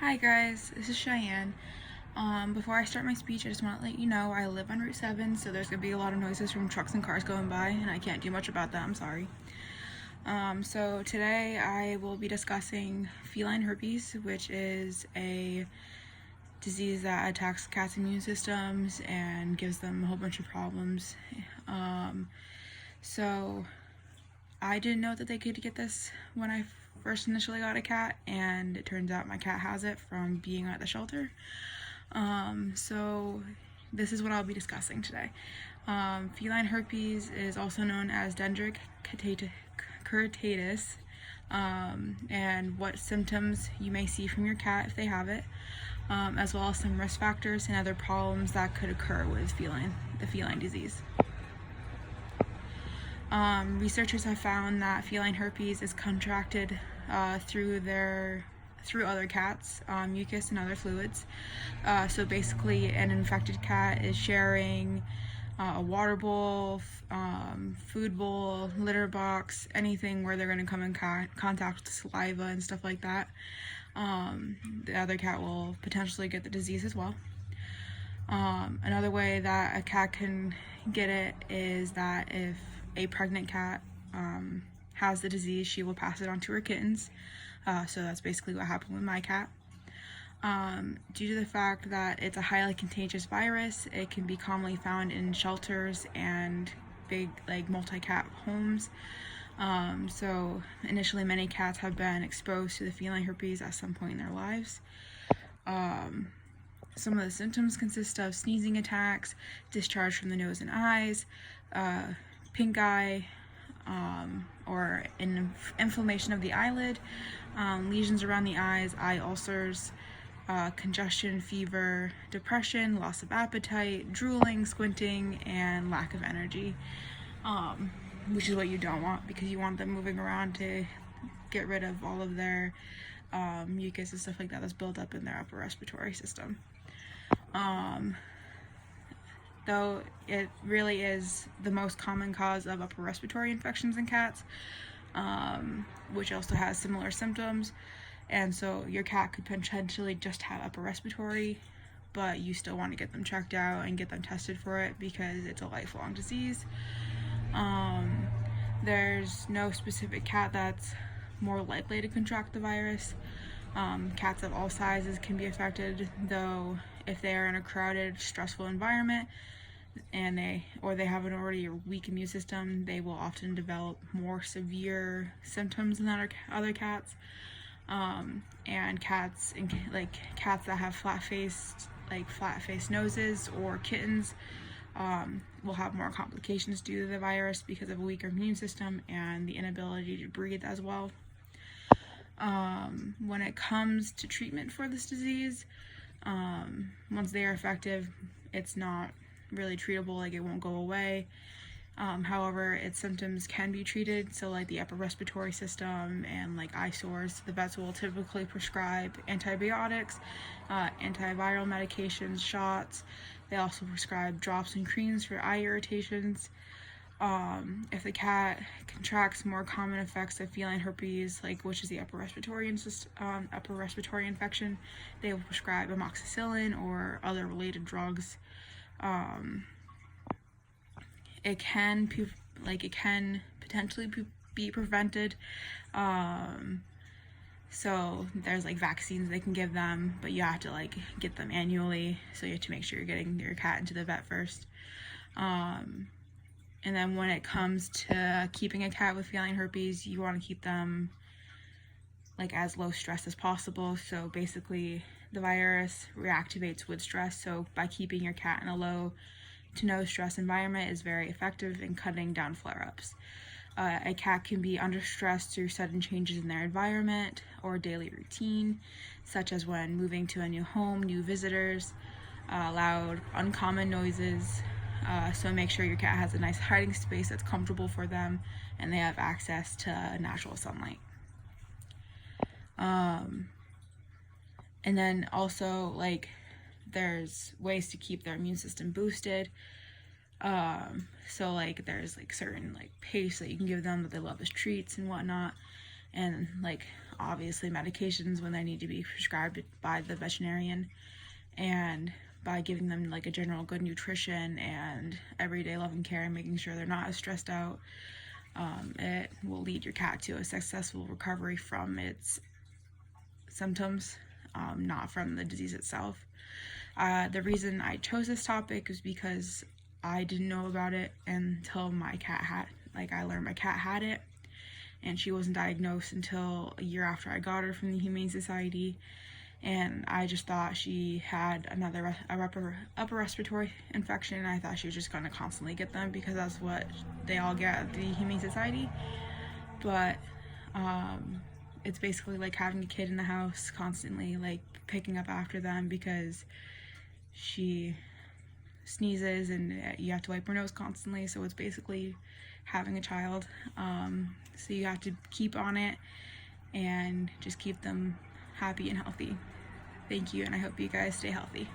Hi guys, this is Cheyenne. Before I start my speech, I just want to let you know I live on Route 7, so there's going to be a lot of noises from trucks and cars going by, and I can't do much about that, I'm sorry. So today I will be discussing feline herpes, which is a disease that attacks cats' immune systems and gives them a whole bunch of problems. So I didn't know that they could get this when I first initially got a cat, and it turns out my cat has it from being at the shelter. So this is what I'll be discussing today. Feline herpes is also known as dendritic keratitis, and what symptoms you may see from your cat if they have it, as well as some risk factors and other problems that could occur with the feline disease. Researchers have found that feline herpes is contracted through other cats, mucus and other fluids. So basically, an infected cat is sharing a water bowl, food bowl, litter box, anything where they're going to come in contact with saliva and stuff like that. The other cat will potentially get the disease as well. Another way that a cat can get it is that if a pregnant cat has the disease, she will pass it on to her kittens. So that's basically what happened with my cat. Due to the fact that it's a highly contagious virus, it can be commonly found in shelters and big multi-cat homes. So initially many cats have been exposed to the feline herpes at some point in their lives. Some of the symptoms consist of sneezing attacks, discharge from the nose and eyes, pink eye, or inflammation of the eyelid, lesions around the eyes, eye ulcers, congestion, fever, depression, loss of appetite, drooling, squinting, and lack of energy, which is what you don't want, because you want them moving around to get rid of all of their mucus and stuff like that that's built up in their upper respiratory system. Though it really is the most common cause of upper respiratory infections in cats, which also has similar symptoms. And so your cat could potentially just have upper respiratory, but you still want to get them checked out and get them tested for it because it's a lifelong disease. There's no specific cat that's more likely to contract the virus. Cats of all sizes can be affected, though if they are in a crowded, stressful environment and they have an already weak immune system, they will often develop more severe symptoms than other cats. And cats that have flat-faced noses, or kittens, will have more complications due to the virus because of a weaker immune system and the inability to breathe as well. When it comes to treatment for this disease, once they are effective, it's not really treatable, it won't go away. However, its symptoms can be treated, so the upper respiratory system and eye sores, the vets will typically prescribe antibiotics, antiviral medications, shots. They also prescribe drops and creams for eye irritations. If the cat contracts more common effects of feline herpes, which is the upper respiratory infection, they will prescribe amoxicillin or other related drugs. It can potentially be prevented. So there's vaccines they can give them, but you have to get them annually, so you have to make sure you're getting your cat into the vet first. And then when it comes to keeping a cat with feline herpes, you want to keep them as low stress as possible. So basically the virus reactivates with stress, so by keeping your cat in a low to no stress environment is very effective in cutting down flare-ups. A cat can be under stress through sudden changes in their environment or daily routine, such as when moving to a new home, new visitors, loud, uncommon noises. So make sure your cat has a nice hiding space that's comfortable for them and they have access to natural sunlight. And then also there's ways to keep their immune system boosted. So there's certain paste that you can give them that they love as treats and whatnot. And obviously medications when they need to be prescribed by the veterinarian, and by giving them like a general good nutrition and everyday loving care and making sure they're not as stressed out, it will lead your cat to a successful recovery from its symptoms, not from the disease itself. The reason I chose this topic is because I didn't know about it until my cat had, I learned my cat had it, and she wasn't diagnosed until a year after I got her from the Humane Society. And I just thought she had upper respiratory infection. I thought she was just going to constantly get them because that's what they all get at the Humane Society. But it's basically like having a kid in the house, constantly like picking up after them because she sneezes and you have to wipe her nose constantly. So it's basically having a child. So you have to keep on it and just keep them happy and healthy. Thank you, and I hope you guys stay healthy.